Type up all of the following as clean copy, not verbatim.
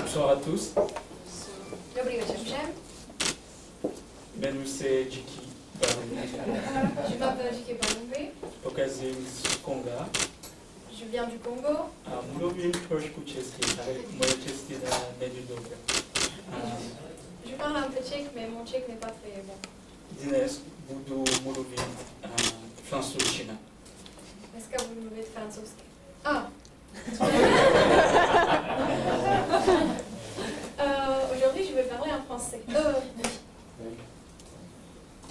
Bonsoir à tous. Dobrý večer všem. Jmenuji se Jiki Barumbi. Je m'appelle Jiki Barumbi. Pocházím z Konga Je viens du Congo. a mluvím trošku česky, ale moje čeština není dobrá. Je parle un peu tchèque, mais mon tchèque n'est pas très bon. Dnes budu mluvit francouzština. Dneska budu mluvit francouzsky. Ah. Aujourd'hui, je vais parler en français.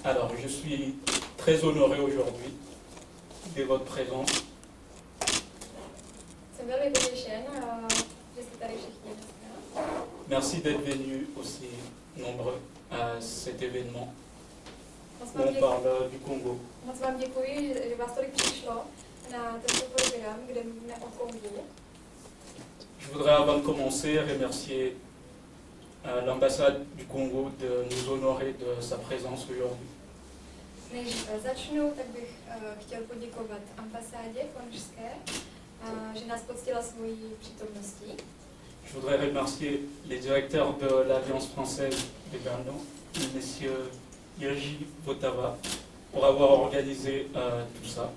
Alors, je suis très honoré aujourd'hui de votre présence. Jsem velmi potěšen, že jste tady všichni dneska. Merci d'être venus aussi nombreux à cet événement Moc où on parle du Congo. vám děkuji, že vás tolik přišlo na tento program, kde mluvíme o Kongu. Je voudrais avant de commencer remercier l'ambassade du Congo de nous honorer de sa présence aujourd'hui. Než začnu, tak bych chtěl poděkovat ambasádě konžské, že nás poctila svojí přítomností. Je voudrais remercier les directeurs de l'Alliance française de Berlin, monsieur Jiří Votava, pour avoir organisé tout ça.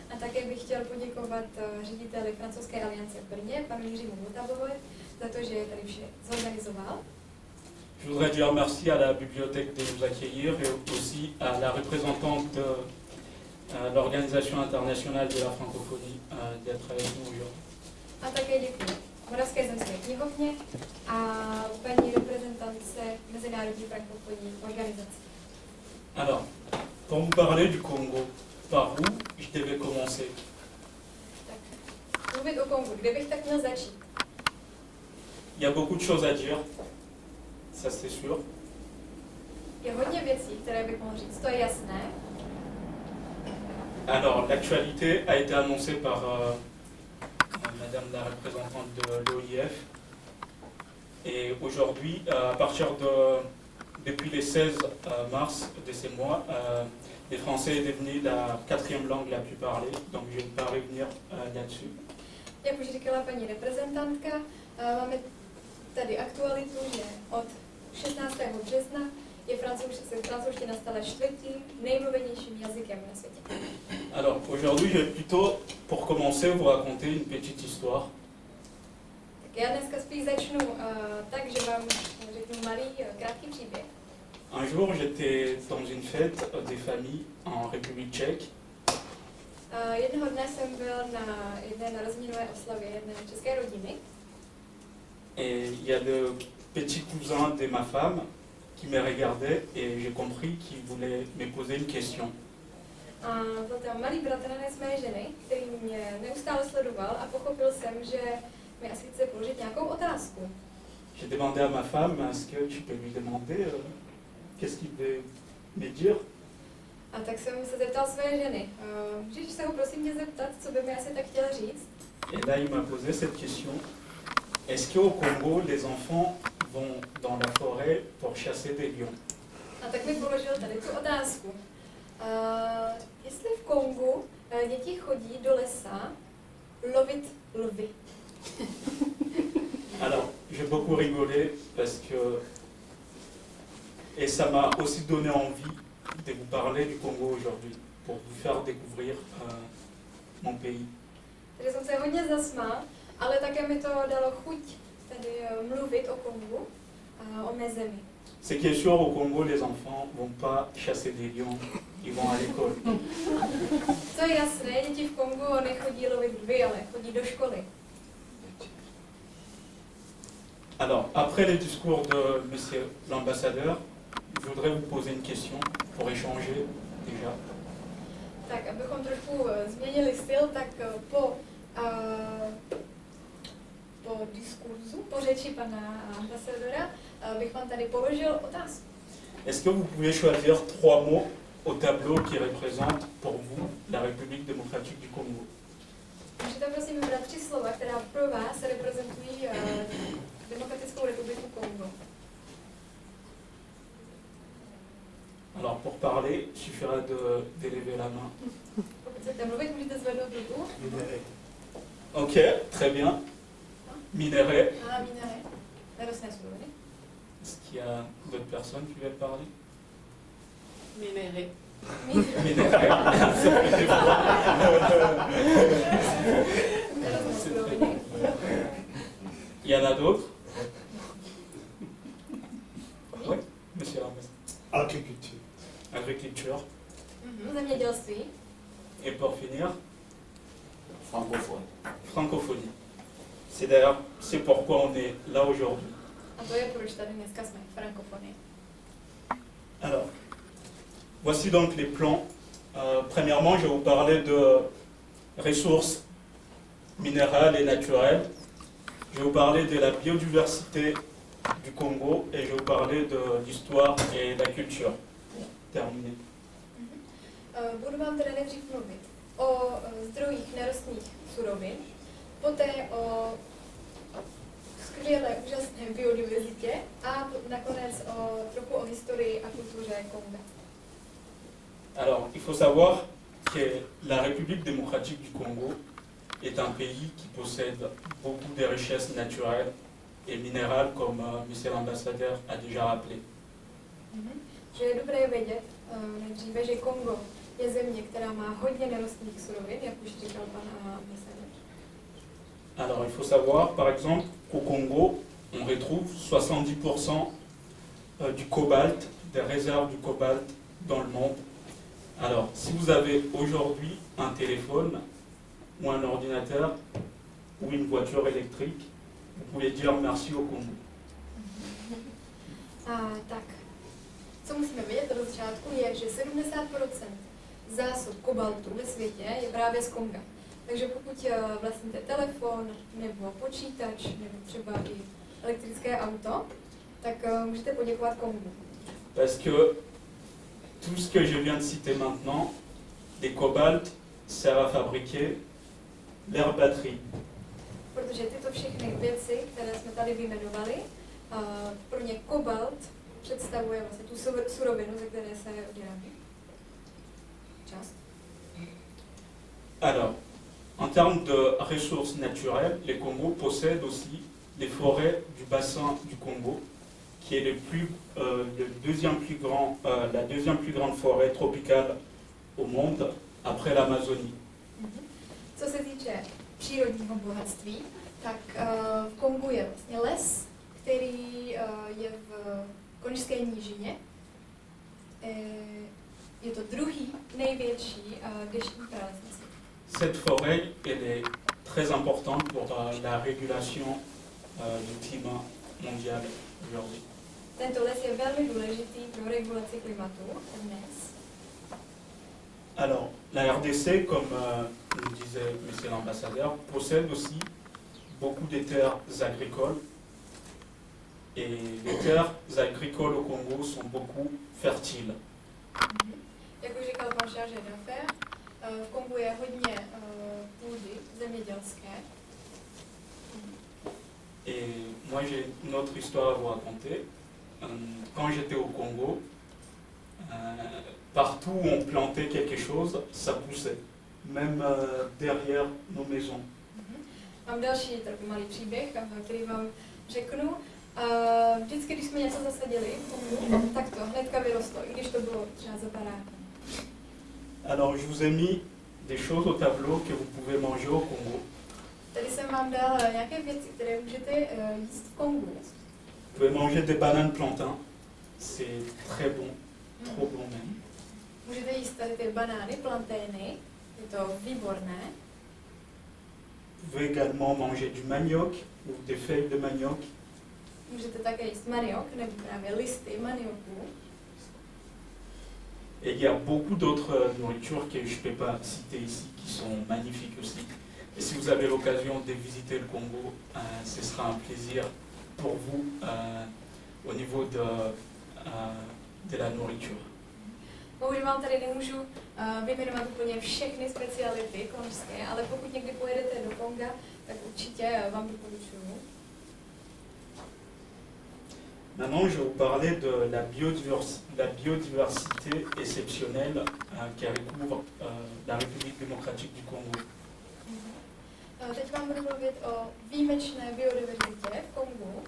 A také bych chtěl poděkovat řediteli francouzské aliance v Brně, panu Jiřímu Votavovi, za to, že je tady vše zorganizoval. Je voudrais dire merci à la bibliothèque de nous accueillir et aussi à la représentante de l'Organisation internationale de la francophonie d'être avec nous aujourd'hui. A také děkuji Moravské zemské knihovně a paní reprezentantce Mezinárodní frankofonní organizace. Alors, pour vous parler du Congo, par où je devais commencer? Tak, mluvit o Kongu, kde bych tak měl začít? Il y a beaucoup de choses à dire, ça c'est sûr. Je hodně věcí, které bych mohl říct, to je jasné. Alors, l'actualité a été annoncée par Madame la représentante de l'OIF. Et aujourd'hui, depuis le 16 mars de ces mois, le français est devenu la 4e langue la plus parlée, donc je ne vais pas revenir là-dessus. Jak už říkala paní reprezentantka, máme tady aktualitu, že od 16. března je francouzština stala čtvrtým nejmluvenějším jazykem na světě. Alors aujourd'hui, je vais plutôt, pour commencer, vous raconter une petite histoire. Tak já dneska spíš začnu tak, že vám řeknu malý, krátký příběh. Un jour, j'étais dans une fête des familles en République tchèque. Jednoho dne jsem byl na jedné narozeninové oslavě jedné české rodiny. Et il y a le petit cousin de ma femme qui me regardait et j'ai compris qu'il voulait me poser une question. A byl tam malý bratranec mé ženy, který mě neustále sledoval a pochopil jsem, že mi asi chce položit nějakou otázku. J'ai demandé à ma femme, est-ce que tu peux lui demander qu'est-ce qu'il veut me dire? A tak jsem se zeptal své ženy, můžeš se ho prosím tě zeptat, co by mi asi tak chtěl říct? Et là, il m'a posé cette question. Est-ce qu'au Congo, les enfants vont dans la forêt pour chasser des lions? A tak mi položil tady tu otázku. Jestli v Kongu děti chodí do lesa lovit lvy. Alors, j'ai beaucoup rigolé parce que... Et ça m'a aussi donné envie de vous parler du Congo aujourd'hui, pour vous faire découvrir mon pays. Takže jsem se hodně zasmál, ale také mi to dalo chuť tady mluvit o Kongu a o mé zemi. Ce qui est sûr, au Congo, les enfants ne vont pas chasser des lions, ils vont à l'école. To je jasné, děti v Kongu nechodí lovit lvy, ale chodí do školy. Alors, après le discours de monsieur l'ambassadeur, je voudrais vous poser une question pour échanger déjà. Tak, abychom trošku změnili styl, tak po diskurzu, po řeči pana ambasadora, bych vám tady položil otázku. Est-ce que vous pouvez choisir 3 mots au tableau qui représentent pour vous la République démocratique du Congo? Můžete prosím vybrat 3 slova, která pro vás reprezentují Demokratickou republiku Kongo. Alors pour parler, il suffirait d'élever la main. Pokud chcete mluvit, můžete zvednout ruku. Ok, très bien. Minéré. A minéré. nerostné suroviny. Est-ce qu'il y a d'autres personnes qui veulent parler? Minerai. Nerostné suroviny. Il y en a d'autres? Oui, monsieur Rames. Agriculture. Agriculture. Zemědělství. Et pour finir, Francophone. francophonie. C'est d'ailleurs, c'est pourquoi on est là aujourd'hui. A to je, proč tady dneska jsme, frankofonie. Alors, voici donc les plans. Premièrement, je vais vous parler de ressources minérales et naturelles. Je vais vous parler de la biodiversité du Congo et je vais vous parler de l'histoire et la culture. Terminé. Budu vám teda nejdřív mluvit o zdrojích nerostných surovin, poté o skvělé, úžasné biodiverzitě a nakonec trochu o historii a kultuře Konga. Alors, il faut savoir que la République démocratique du Congo est un pays qui possède beaucoup de richesses naturelles et minérales, comme monsieur l'ambassadeur a déjà rappelé. Že je dobré vědět nejdříve, že Kongo je země, která má hodně nerostných surovin, jak už říkal pan ambasador. Alors, il faut savoir, par exemple, qu'au Congo, on retrouve 70% du cobalt, des réserves du cobalt dans le monde. Alors, si vous avez aujourd'hui un téléphone ou un ordinateur ou une voiture électrique, vous pouvez dire merci au Congo. Tak, co musíme vědět od začátku je, že 70% zásob kobaltu ve světě je právě z Konga. Takže pokud vlastníte telefon, nebo počítač, nebo třeba i elektrické auto, tak můžete poděkovat Kongu. Parce que tout ce que je viens de citer maintenant, des cobaltes servent à fabriquer leurs batteries. Protože tyto všechny věci, které jsme tady vyjmenovali, pro ně kobalt představuje vlastně tu surovinu, ze které se vyrábí. Část. Alors, en termes de ressources naturelles, le Congo possède aussi les forêts du bassin du Congo, qui est la deuxième plus grande forêt tropicale au monde, après l'Amazonie. Co se týče přírodního bohatství, tak v Kongu je vlastně les, který je v Konžské nížině. Je to druhý největší deštný pralesnice. Cette forêt elle est très importante pour la régulation du climat mondial aujourd'hui. Tento les je velmi důležitý pro regulaci klimatu dnes. Alors, la RDC, comme le disait monsieur l'ambassadeur, possède aussi beaucoup de terres agricoles. Et les terres agricoles au Congo sont beaucoup fertiles. Jak už říkal pan chargé d'affaires, v Kongu je hodně půdy zemědělské. Et moi, j'ai une autre histoire à vous raconter. Quand j'étais au Congo, partout où on plantait quelque chose, ça poussait, même derrière nos maisons. Mám další takový malý příběh, který vám řeknu. Vždycky, když jsme něco zasadili v Kongu, tak to hnedka vyrostlo, i když to bylo třeba za barákem. Alors, je vous ai mis des choses au tableau que vous pouvez manger au Congo. Tady jsem vám dal nějaké věci, které můžete jíst v Kongu. Vous pouvez manger des bananes plantains, c'est très bon, trop bon même. Můžete jíst tady ty banány, plantény, je to výborné. Vous pouvez également manger du manioc ou des feuilles de manioc. Můžete také jíst maniok, nebo právě listy manioku. Et il y a beaucoup d'autres nourritures que je ne peux pas citer ici, qui sont magnifiques aussi. Et si vous avez l'occasion de visiter le Congo, ce sera un plaisir pour vous au niveau de la nourriture. Bohužel vám tady nemůžu vyjmenovat úplně všechny speciality konžské, ale pokud někdy pojedete do Konga, tak určitě vám doporučuju. Maintenant, je vais vous parler de la biodiversité exceptionnelle qui recouvre la République démocratique du Congo. Teď vám budu mluvit o výjimečné biodiverzitě v Kongu.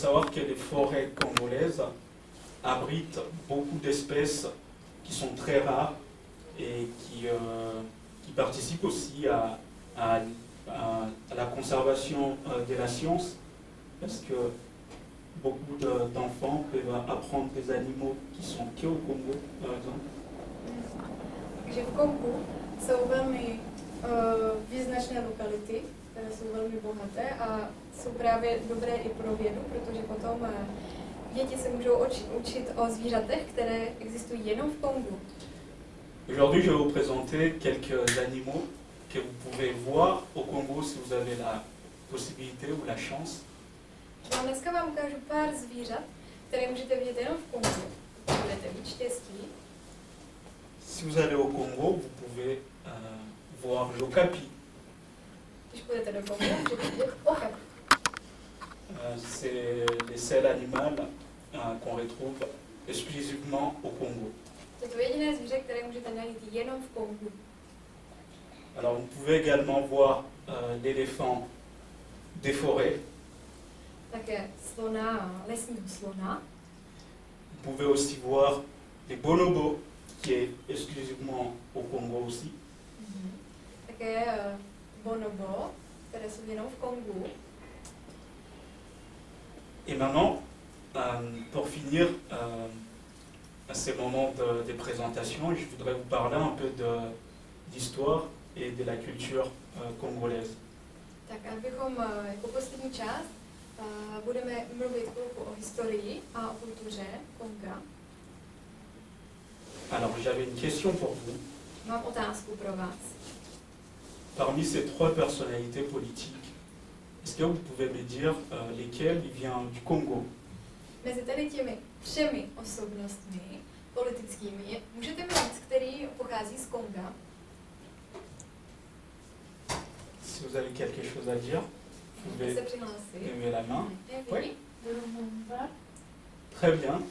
savoir que les forêts congolaises abritent beaucoup d'espèces qui sont très rares et qui participent aussi à la conservation de la science, parce que beaucoup d'enfants peuvent apprendre des animaux qui sont qu'au Congo, par exemple. Takže v Kongu jsou velmi význačné lokality, které jsou velmi bohaté a jsou právě dobré i pro vědu, protože potom děti se můžou učit o zvířatech, které existují jenom v Kongu. Aujourd'hui, je vais vous présenter quelques animaux que vous pouvez voir au Congo si vous avez la possibilité ou la chance. A dneska vám ukážu pár zvířat, které můžete vidět jenom v Kongu. Budete mít štěstí. Si vous allez au Congo, vous pouvez voir l'okapi. Když půjdete do Kongu, můžete vidět okapi. C'est les seuls animaux qu'on retrouve exclusivement au Congo. To je to jediné zvíře, které můžete najít jenom v Kongu. Alors vous pouvez également voir l'éléphant des forêts. Také slona, lesního slona. Vous pouvez aussi voir les bonobos, qui est exclusivement au Congo aussi. Také bonobo, které jsou jenom v Kongu. Et maintenant, pour finir ces moments de présentation, je voudrais vous parler un peu d'histoire et de la culture congolaise. Tak abychom jako poslední část budeme mluvit chvilku o historii a o kultuře Konga. Alors, j'avais une question pour vous. Mám otázku pro vás. Parmi ces trois personnalités politiques, est-ce que vous pouvez me dire lesquelles viennent du Congo? Mezi tady těmi třemi osobnostmi politickými můžete mi říct, který pochází z Konga? Si vous avez quelque chose à dire, vous pouvez Se přihlásit. lever la main. Oui. Très bien.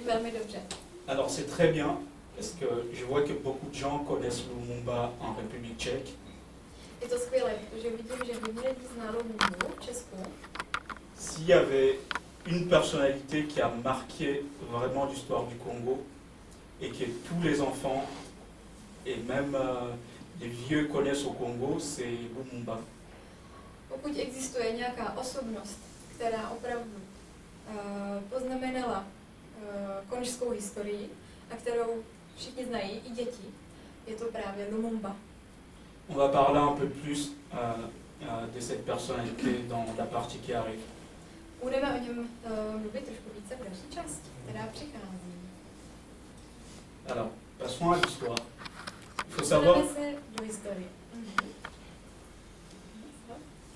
Velmi dobře. Alors c'est très bien, parce que je vois que beaucoup de gens connaissent Lumumba en République tchèque. Je to skvělé, protože vidím, že hodně lidí zná Lumumbu v Česku. S'il y avait une personnalité qui a marqué vraiment l'histoire du Congo et que tous les enfants et même les vieux connaissent au Congo, c'est Lumumba. Pokud existuje nějaká osobnost, která opravdu poznamenala konžskou historii a kterou všichni znají, i děti, je to právě Lumumba. On va parler un peu plus de cette personnalité dans la partie qui arrive. Budeme o něm mluvit trošku více v další části, která přichází. Alors, passons à l'histoire. Il faut savoir, se do historie.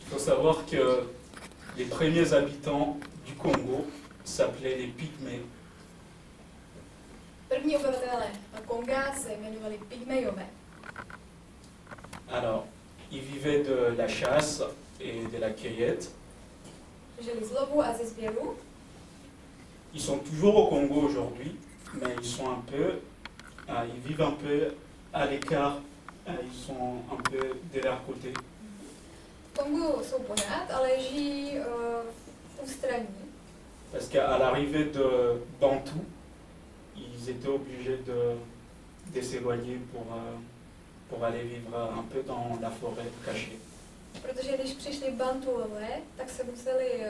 il faut savoir que les premiers habitants du Congo s'appelaient les Pygmées. První obyvatelé Konga se jmenovali Pygmejové. Alors, ils vivaient de la chasse et de la cueillette. Žili z lovu a ze sběru. Ils sont toujours au Congo aujourd'hui, mais ils sont un peu, ils vivent un peu à l'écart, ils sont un peu de leur côté. V Kongu jsou pořád, ale žijí v ústraní. Parce qu'à l'arrivée de Bantou, ils étaient obligés de s'éloigner pour aller vivre un peu dans la forêt cachée. Protože když přišli Bantuové, tak se museli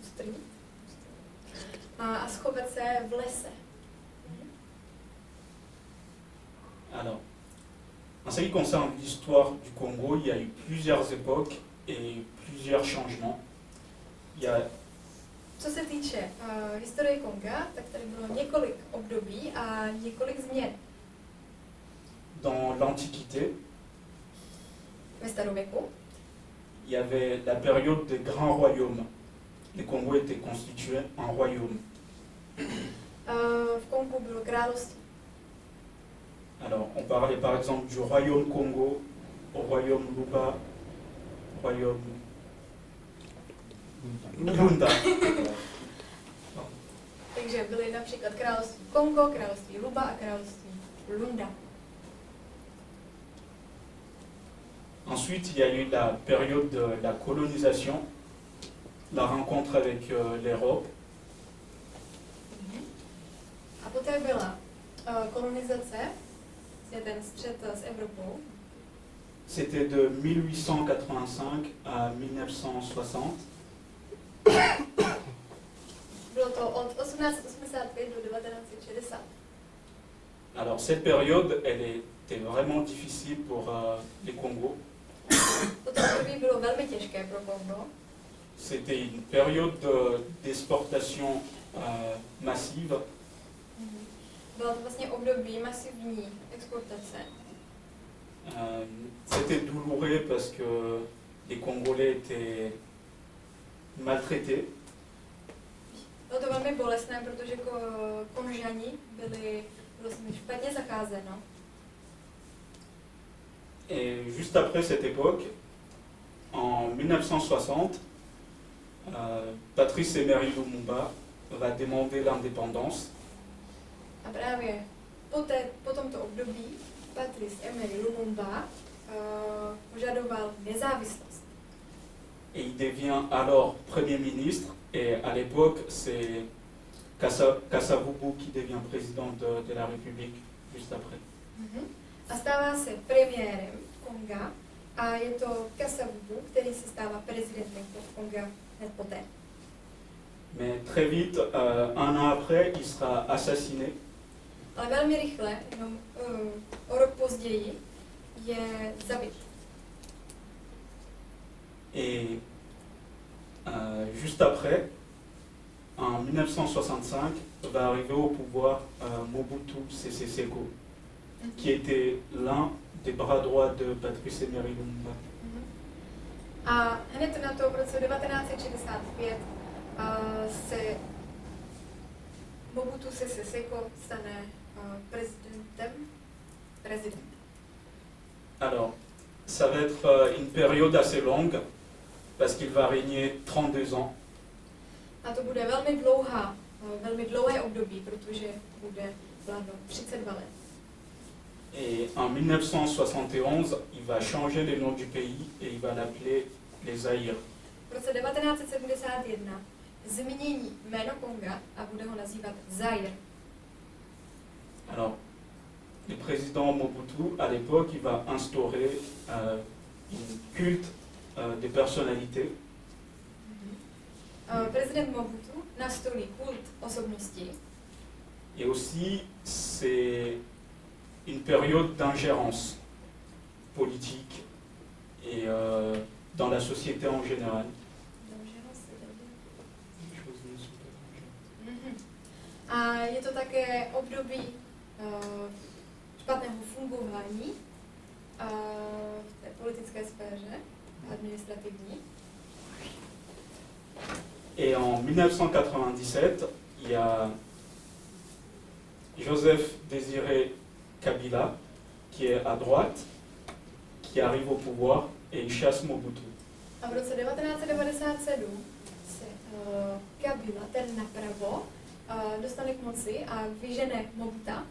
ustrnit a schovat se v lese. Alors, en ce qui concerne l'histoire du Congo, il y a eu plusieurs époques et plusieurs changements. Il y a Co se týče historie Konga, tak tady bylo několik období a několik změn. dans l'Antiquité, Ve starověku il y avait la période des grands royaumes. Le Congo était constitué en royaumes. v Kongu bylo království. Alors, on parlait par exemple du royaume Congo, au royaume Luba, royaume Lunda. Takže byly například království Kongo, království Luba a království Lunda. Ensuite, il y a eu la période de la colonisation, la rencontre avec l'Europe. A poté byla kolonizace, je ten střet s Evropou. C'était de 1885 à 1960. Bylo to od 1885 do 1960. Alors cette période, elle était vraiment difficile pour les Congos. Toto období bylo velmi těžké pro Kongo. C'était une période d'exportation massive. Bylo to vlastně období masivní exportace. C'était douloureux parce que les Congolais étaient maltraités. Bylo to velmi bolestné, protože Konžani bylo s nimi špatně zacházeno. Et juste après cette époque, en 1960, Patrice Emery Lumumba va demander l'indépendance. A právě po tomto období Patrice Emery Lumumba požadoval nezávislost. Et il devient alors Premier ministre. Et à l'époque, c'est Kasavubu qui devient président de la République juste après. A stává se premiérem Konga a je to Kasavubu, který se stává prezidentem Konga hned poté. Mais très vite, un an après, il sera assassiné. Ale velmi rychle, jenom o rok později, je zabit. Et juste après, en 1965, va arriver au pouvoir Mobutu Sese Seko, qui était l'un des bras droits de Patrice Emery Lumumba. A hned na to v roce 1965 se Mobutu Sese Seko stane président. Alors, ça va être une période assez longue, parce qu'il va régner 32 ans. A to bude velmi dlouhé období, protože bude vládnout 32 let. Et en 1971, il va changer le nom du pays et il va l'appeler les Zaïre. V roce 1971 změní jméno Konga a bude ho nazývat Zaire. Alors, le président Mobutu, à l'époque, il va instaurer une culte des personnalités. Prezident Mobutu nastolí kult osobnosti. Et aussi, c'est une période d'ingérence politique et dans la société en général. A je to také období špatného fungování v té politické sféře, administrativní. Et en 1997, il y a Joseph Désiré Kabila, qui est à droite, qui arrive au pouvoir et il chasse Mobutu. A v roce 1997 se Kabila, ten napravo, dostane k moci a vyžene Mobutua.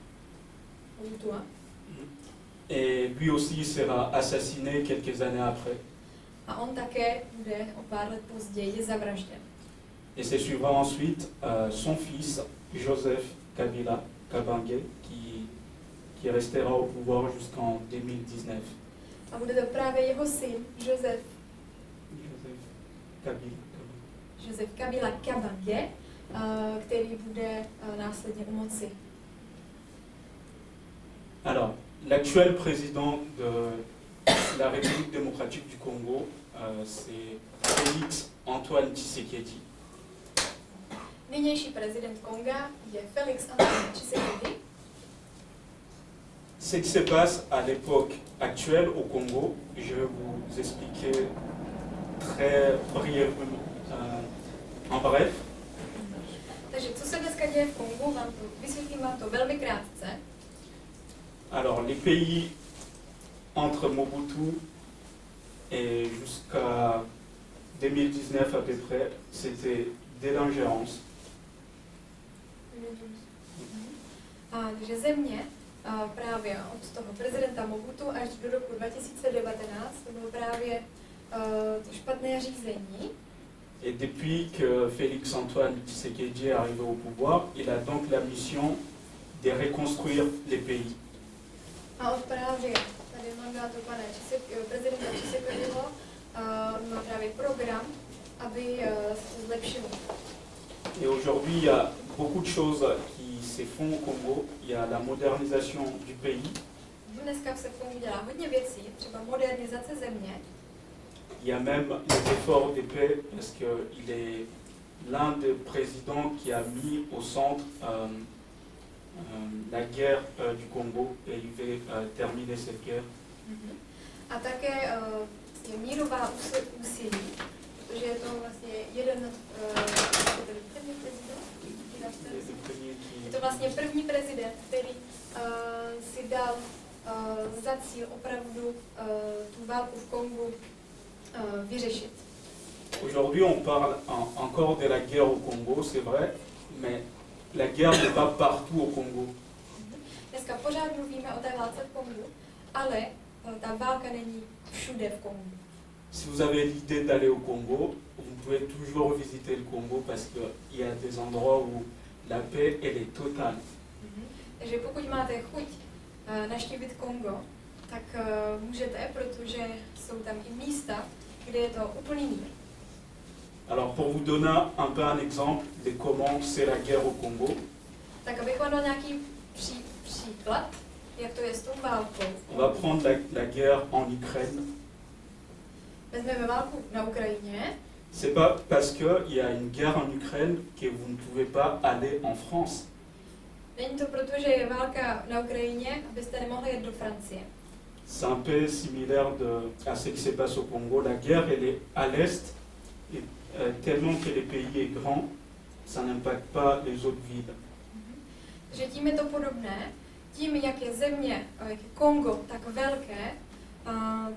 Et lui aussi sera assassiné quelques années après. A on také bude o pár let později zavražděn. Et c'est suivra ensuite son fils, Joseph Kabila Kabange, qui restera au pouvoir jusqu'en 2019. A bude to právě jeho syn, Joseph Kabila Kabange, který bude následně u moci. Alors, l'actuel président de la République démocratique du Congo, c'est Félix Antoine Tshisekedi. Nynější prezident Konga je Félix Antoine Tshisekedi. Ce qui se passe à l'époque actuelle au Congo, je vais vous expliquer très brièvement, en bref. Takže co se dneska děje v Kongu, vysvětlím vám to velmi krátce. Alors, les pays entre Mobutu et jusqu'à 2019 à peu près, c'était de l'ingérence. Takže země právě od toho prezidenta Mobutu až do roku 2019, to bylo právě to špatné řízení. Et depuis que Félix Antoine Tshisekedi est arrivé au pouvoir, il a donc la mission de reconstruire les pays. A od právě tady mandátu pana prezidenta Tshisekediho má právě program, aby se zlepšil. Et aujourd'hui, il y a beaucoup de choses qui se font au Congo. Il y a la modernisation du pays. Dneska se v Kongu dělá hodně věcí, třeba modernizace země. Il y a même les efforts de paix parce qu'il est l'un des présidents qui a mis au centre la guerre du Congo et il veut terminer cette guerre. A také je mírová úsilí, protože je to vlastně jeden první prezident, je to vlastně první prezident, který si dal za cíl opravdu tu válku v Kongu vyřešit. Aujourd'hui, on parle encore de la guerre au Congo, c'est vrai, mais la guerre n'est pas partout au Congo. Dneska pořád mluvíme o té válce v Kongu, ale ta válka není všude v Kongu. Si vous avez l'idée d'aller au Congo, vous pouvez toujours visiter le Congo parce qu'il y a des endroits où la paix elle est totale. Takže pokud máte chuť navštívit Kongo, tak můžete, protože jsou tam i místa, kde je to úplný mír. Alors pour vous donner un peu un exemple de comment c'est la guerre au Congo, tak abych vám dal nějaký příklad, jak to je s tou válkou. On va prendre la guerre en Ukraine. Vezmeme válku na Ukrajině. C'est pas parce qu'il y a une guerre en Ukraine que vous ne pouvez pas aller en France. Není to proto, že je válka na Ukrajině, abyste nemohli jet do Francie. C'est un peu similaire à ce qui se passe au Congo. La guerre, elle est à l'est, et tellement que le pays est grand, ça n'impacte pas les autres villes. Že tím je to podobné, tím, jak je země, jak je Kongo tak velké,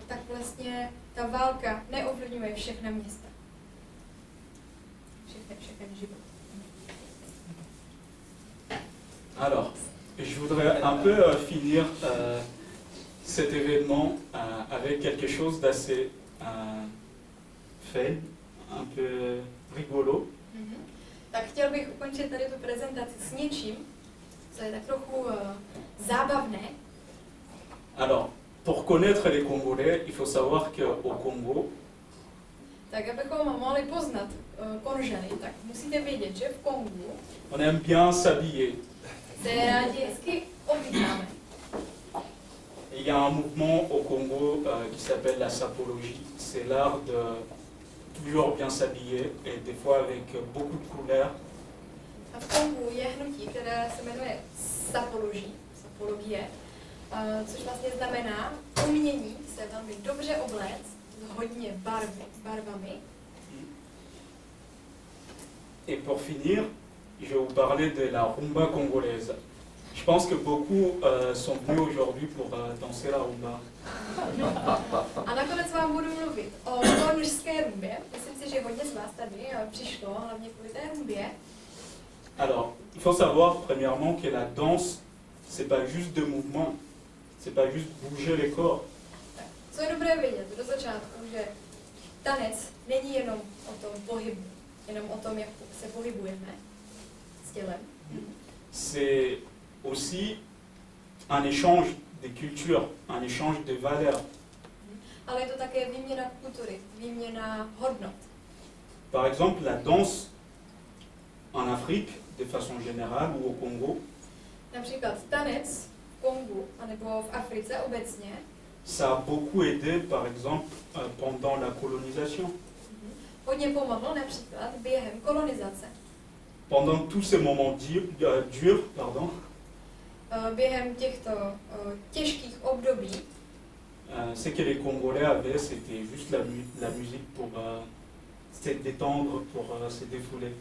tak vlastně ta válka neovlivňuje všechna města. Všechny život. Alors, je voudrais un peu finir cet événement avec quelque chose d'assez fun, un peu rigolo. Tak chtěl bych ukončit tady tu prezentaci s něčím, co je tak trochu zábavné. Alors, pour connaître les Congolais, il faut savoir qu'au Congo, tak abychom mohli poznat Konžany, tak musíte vědět, že v Kongu on aime bien s'habiller. se rádi hezky oblíkáme. Il y a un mouvement au Congo qui s'appelle la sapologie. C'est l'art de toujours bien s'habiller et des fois avec beaucoup de couleurs. A v Kongu je hnutí, které se jmenuje sapologie, což vlastně znamená umění se velmi dobře obléct s hodně barvami. Et pour finir, je vais vous parler de la rumba congolaise. Je pense que beaucoup sont venus aujourd'hui pour danser la rumba. A nakonec vám budu mluvit o konžské rumbě. Myslím si, že hodně z vás tady přišlo, hlavně kvůli té rumbě. Alors, il faut savoir premièrement que la danse, c'est pas juste de mouvement, c'est pas juste bouger les corps. Co je dobré vědět do začátku, že tanec není jenom o tom pohybu, jenom o tom, jak se pohybujeme s tělem. C'est aussi un échange de cultures, un échange de valeurs. Ale je to také výměna kultury, výměna hodnot. Par exemple, la danse en Afrique, de façon générale, ou au Congo, Například tanec v Kongu, anebo v Africe obecně, ça a beaucoup aidé, par exemple, pendant la colonisation. hodně pomohlo například během kolonizace. Pendant tous ces moments durs, Během těchto těžkých období, ce que les Congolais avaient, c'était juste la musique pour se détendre, pour se défouler.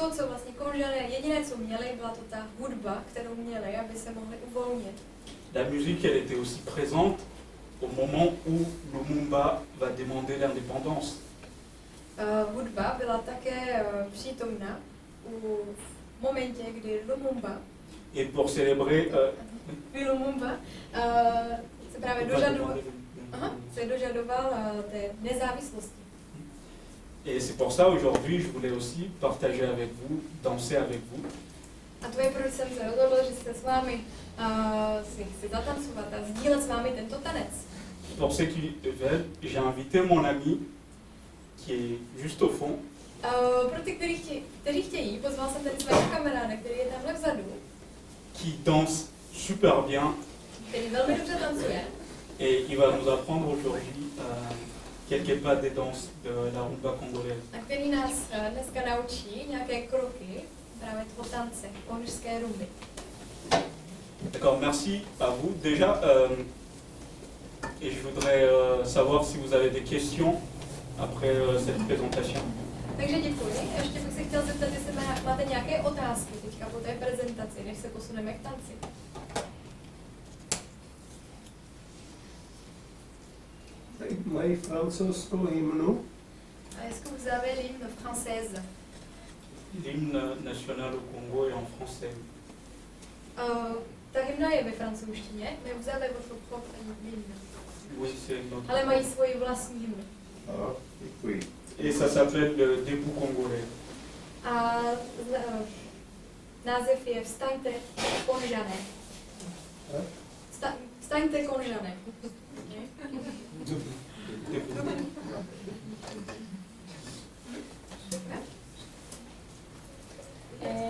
to, co vlastně Konžané jediné, co měli, byla to ta hudba, kterou měli, aby se mohli uvolnit. La musique, elle était aussi présente au moment où Lumumba va demander l'indépendance. Hudba byla také přítomna v momentě, kdy Lumumba Et pour célébrer... Lumumba se právě dožadoval té nezávislosti. Et c'est pour ça aujourd'hui je voulais aussi partager avec vous, danser avec vous. A to je, proč jsem se rozhodl, že se s vámi si zatancovat a sdílet s vámi tento tanec. Pour ceux qui veulent, j'ai invité mon ami qui est juste au fond. Pro ty, kteří chtějí, pozval jsem ten svého kamaráda, který je tamhle vzadu. Qui danse super bien. Který velmi dobře tancuje. Et il va nous apprendre aujourd'hui quelques pas des danses de la rumba congolaise. A který nás dneska naučí nějaké kroky právě toho tance, konžské rumby. D'accord, merci à vous. Déjà, et je voudrais savoir si vous avez des questions après cette présentation. Takže děkuji. Ještě bych se chtěl zeptat, jestli máte nějaké otázky teďka po té prezentaci, než se posuneme k tanci. Mají francouzskou hymnu? Est-ce que vous avez l'hymne française? L'hymne national au Congo est en français. Ta hymna je ve francouzštině, mais vous avez votre propre hymne. Oui, c'est notre... Ale mají svoji vlastní hymnu. Děkuji. Et ça s'appelle le debout congolais. A název je Vstaňte konžané. Vstaňte konžané.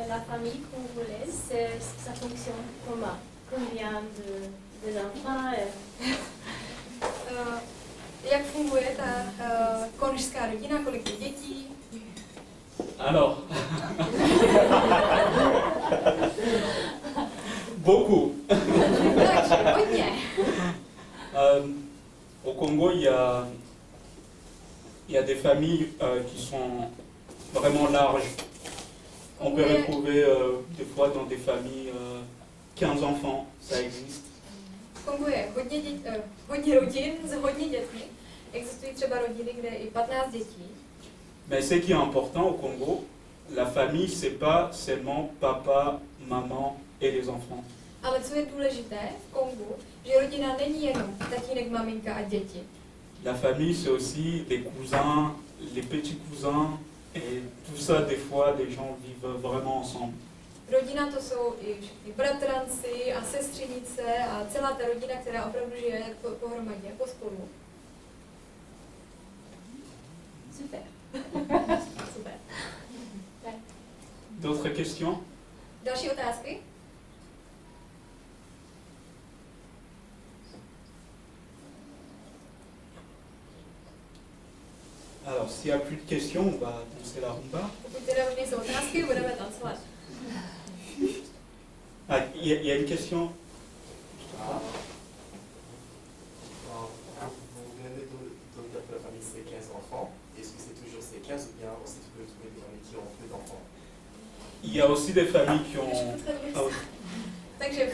La famille congolaise, ça fonctionne comment? Combien d'enfants? Jak funguje ta konžská rodina, kolik je dětí? Alors, beaucoup. Takže hodně. Au Congo, il y a des familles qui sont vraiment larges. On peut retrouver des fois dans des familles 15 enfants, ça existe. V Kongu je hodně rodin s hodně dětmi. Existují třeba rodiny, kde je i 15 dětí. Mais ce qui est important au Congo, la famille, c'est pas seulement papa, maman et les enfants. Ale co je důležité v Kongu, že rodina není jenom tatínek, maminka a děti. La famille, c'est aussi les cousins, les petits cousins, et tout ça, des fois, les gens vivent vraiment ensemble. Rodina to jsou i bratranci a sestřenice a celá ta rodina, která opravdu žije pohromadě, pospolu. Super. Super. D'autres questions? Další otázky? Alors, s'il n'y a plus de questions, on va danser la rumba. Pokud teda už nejsou otázky, budeme tancovat. Ah, il y a une question? Vous venez de dire que la famille c'est 15 enfants. Est-ce que c'est toujours ces 15 ou bien aussi tu peux trouver des familles qui ont peu d'enfants? Il y a aussi des familles qui ont... Ah, oui. Takže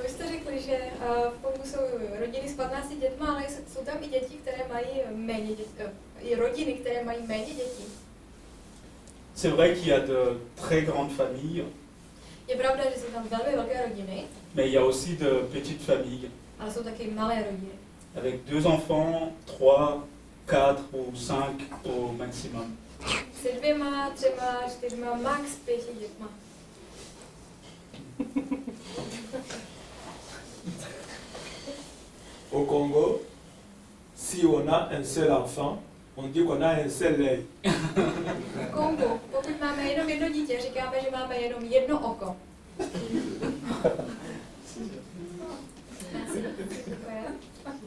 vy jste řekli, že v Kongu jsou rodiny s 15 dětmi, ale jsou tam i děti, které mají méně dětí, i rodiny, které mají méně dětí. C'est vrai qu'il y a de très grandes familles, Je pravda, že jsou tam velmi velké rodiny, mais il y a aussi de petites familles, ale jsou taky malé rodiny. avec 2 enfants, 3, 4 ou 5 au maximum. Se 2, 3, 4, max 5 dětma. Au Congo, si on a un seul enfant, on dit qu'on a un seul œil. V Kongu, pokud máme jenom jedno dítě, říkáme, že máme jenom jedno oko.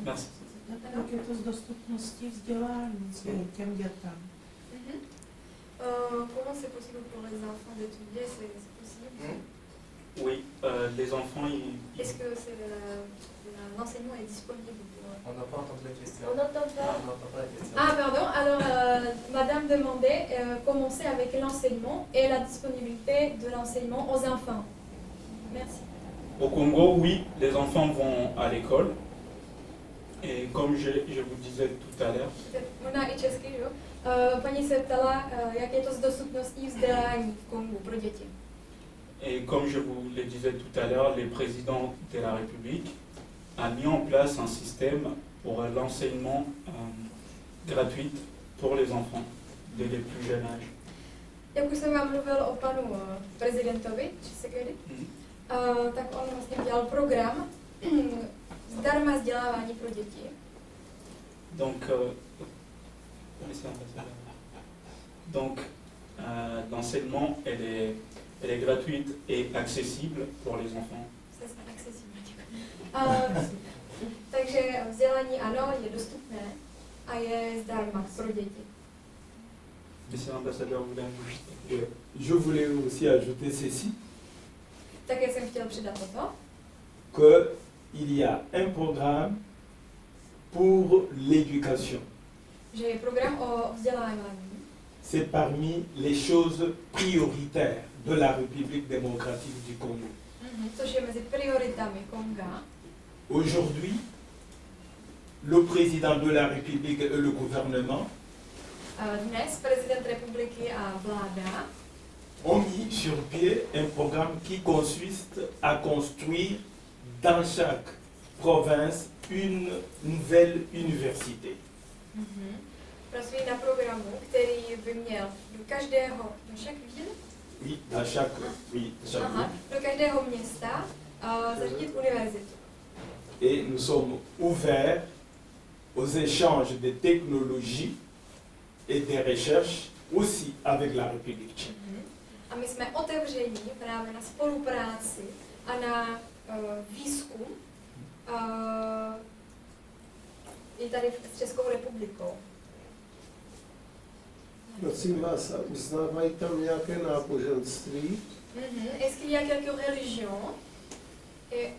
Merci. Jak je to s dostupností vzdělání těm dětem? Comment c'est possible pour les enfants d'étudier? C'est possible? Oui, les enfants, ils... Est-ce que l'enseignement est disponible pour... On n'a pas entendu la question. On n'entend pas. On n'entend pas la question. Ah, pardon. Alors, madame demandait comment c'est avec l'enseignement et la disponibilité de l'enseignement aux enfants. Merci. Au Congo, oui, les enfants vont à l'école. Et comme je vous disais tout à l'heure, Možná i česky, jo? Paní se ptala, jak je to s dostupností vzdělání v Kongu pro děti. Et comme je vous le disais tout à l'heure, le président de la République a mis en place un système pour l'enseignement gratuit pour les enfants dès le plus jeune âge. Jak už jsem vám mluvil o panu prezidentovi Tshisekedi, tak on vlastně udělal program zdarma vzdělávání pro děti. Donc, l'enseignement, elle est gratuite et accessible pour les enfants. Takže vzdělání ano, je dostupné a je zdarma pro děti. Monsieur l'ambassadeur, vous voulez ajouter? Je voulais aussi ajouter ceci, Také jsem chtěl přidat toto, qu'il y a un programme pour l'éducation. že je program o vzdělávání. C'est parmi les choses prioritaires de la République démocratique du Congo. Což je mezi prioritami Konga. Aujourd'hui, le président de la République et le gouvernement Dnes prezident republiky a vláda ont mis sur pied un programme qui consiste à construire dans chaque province une nouvelle université. pracují na programu, který by měl do chaque ville, Oui, dans chaque ville. do každého města zařídit univerzitu. Et nous sommes ouverts aux échanges de technologies et des recherches aussi avec la République tchèque. A my jsme otevření právě na spolupráci a na výzkum i tady s Českou republikou. Prosím vás, a uznávají tam nějaké náboženství? Est-ce qu'il y a quelques religions? Et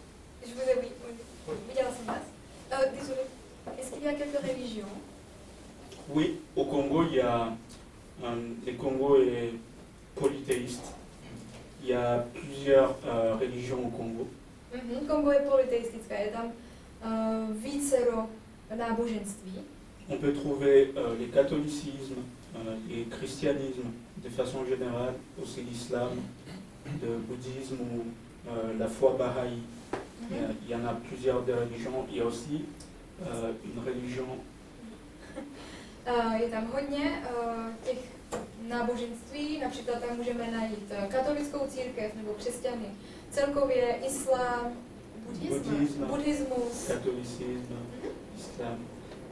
je vous ai viděla jsem vás. Désolé. Est-ce qu'il y a quelques religions? Oui, au Congo, il y a le Congo est polythéiste. Il y a plusieurs religions au Congo. Kongo je polyteistické, je tam vícero náboženství. On peut trouver le catholicisme, le christianisme de façon générale, aussi l'islam, le bouddhisme ou la foi baha'i. Il y en a plusieurs de religions. Il y a aussi une religion. Je tam hodně těch náboženství, například tam můžeme najít katolickou církev nebo křesťany, celkově islám, buddhismus, Catholicisme, islam.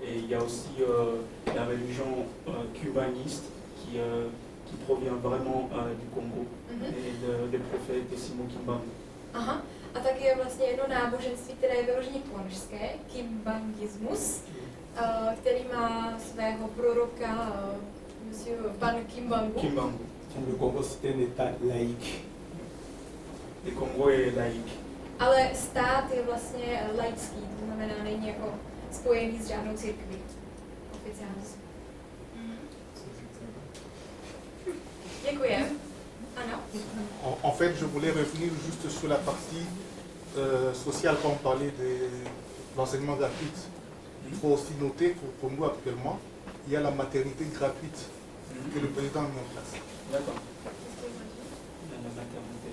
Et il y a aussi la religion cubaniste qui provient vraiment du Congo et le prophète Simo Kimbangu. Aha. A taky je vlastně jedno náboženství, které je vyloženě konžské, kimbangismus, který má svého proroka, pan Kimbangu. Le Congo, c'est un état laïque. Le Congo est laïque. Ale stát je vlastně laický, to znamená není jako spojený s žádnou církví. Oficiálně. Děkuji. Ano. En fait, je voulais revenir juste sur la partie sociale quand on parlait de l'enseignement gratuit. Il faut aussi noter que pour nous actuellement, il y a la maternité gratuite que le président a mis en place. D'accord. La maternité.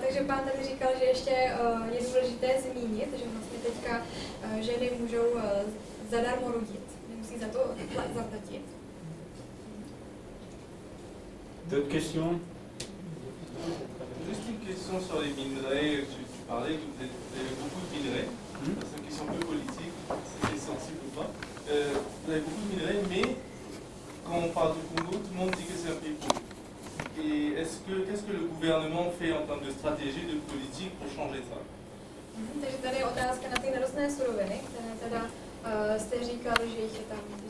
Takže pán tady říkal, že ještě je důležité zmínit, že vlastně teďka ženy můžou zadarmo rodit, nemusí za to zaplatit. D'autres questions? Juste une question sur les minerais. Tu parlais que vous avez beaucoup de minerais. C'est une question un peu politique, si c'est sensible ou pas. Vous avez beaucoup de minerais, mais quand on parle du Congo, tout le monde dit que c'est un pays pauvre. Et qu'est-ce que le gouvernement fait en termes de stratégie, de politique pour changer ça? Takže tady je otázka na ty nerostné suroviny, které teda jste říkal, že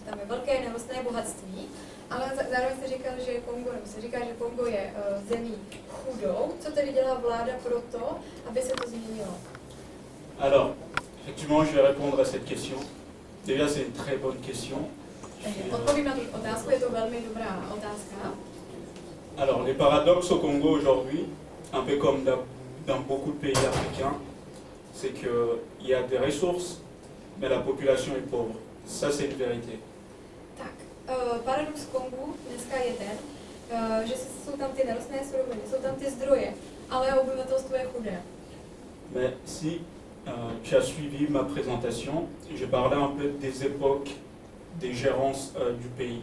tam je velké nerostné bohatství, ale zároveň jste říkal, že Kongo, nebo se říká, že Kongo je zemí chudou. Co tedy dělá vláda pro to, aby se to změnilo? Alors, effectivement, je vais répondre à cette question. Déjà, c'est une très bonne question. Odpovím na tu otázku, je to velmi dobrá otázka. Alors, les paradoxes au Congo aujourd'hui, un peu comme dans beaucoup de pays africains, c'est qu'il y a des ressources, mais la population est pauvre. Ça, c'est une vérité. Tak, paradox Kongu dneska je ten, že jsou tam ty nerostné suroviny, jsou tam ty zdroje, ale obyvatelstvo je chudé. Mais si tu as suivi ma présentation, j'ai parlé un peu des époques des gérances du pays.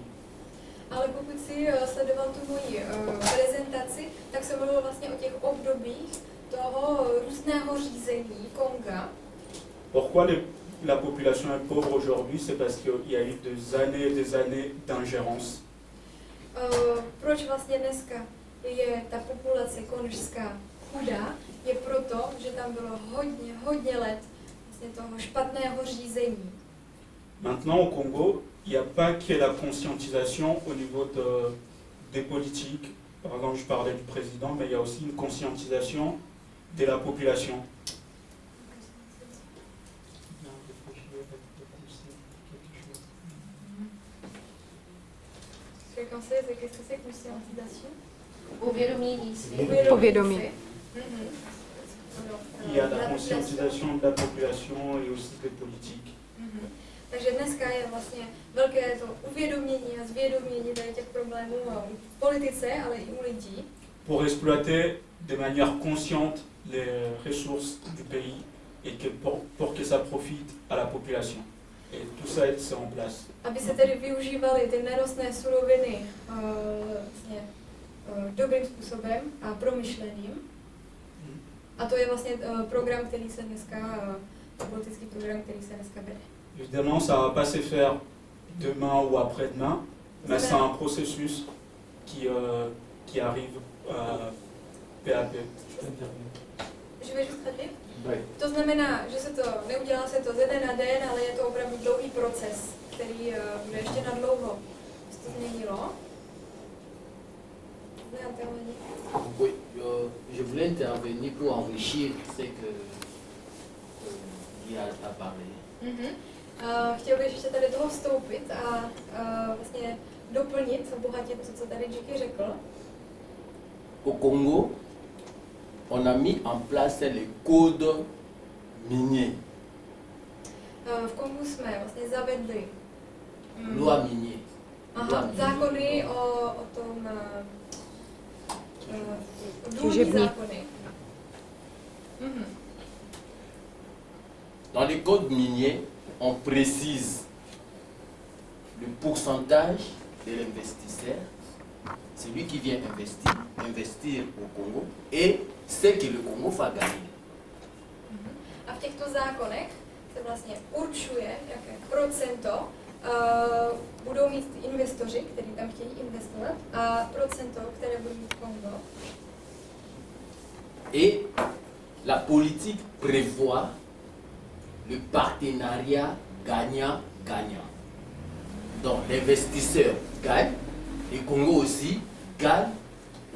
Ale pokud si sledoval tu moji prezentaci, tak jsem mluvil vlastně o těch obdobích toho různého řízení Konga. Pourquoi la population est pauvre aujourd'hui? C'est parce qu'il y a eu des années d'ingérence. Proč vlastně dneska je ta populace konžská chudá? Je proto, že tam bylo hodně let vlastně toho špatného řízení. Maintenant au Congo, il n'y a pas que la conscientisation au niveau des politiques. Par exemple, je parlais du président, mais il y a aussi une conscientisation de la population. Qu'est-ce que c'est conscientisation? Uvědomění si. Uvědomění. Il y a la conscientisation de la population et aussi des politiques. Takže dneska je vlastně velké to uvědomění a zvědomění těch problémů v politice, ale i u lidí. Pour exploiter de manière consciente les ressources du pays et pour que ça profite à la population. Et tout ça, c'est en place. Aby se tedy využívaly ty nerostné suroviny vlastně, dobrým způsobem a promyšleným. A to je vlastně program, který se dneska, politický program, který se dneska vede. Évidemment, ça ne va pas se faire demain ou après-demain, mais c'est un processus qui arrive peu à peu. Je vais juste traduire. To znamená, že neudělá se to ze dne na den, ale je to opravdu dlouhý proces, který bude ještě na dlouho. Co to změnilo? Oui, je voulais intervenir pour enrichir ce que Guy a parlé. Chtěl bych ještě tady toho vstoupit a vlastně doplnit, obohatit to, co tady Jiki řekl. Au Congo, on a mis en place les codes miniers. V Kongu jsme vlastně zavedli Loi minier. zákony o tom důlní zákony. Dans les codes miniers, on précise le pourcentage de l'investisseur, celui qui vient investir au Congo, et ce que le Congo va gagner. A v těchto zákonech se vlastně určuje, jaké procento budou mít investoři, kteří tam chtějí investovat, a procento, které budou mít Kongo. Et la politique prévoit le partenariat gagnant-gagnant. Donc l'investisseur gagne, et Congo aussi gagne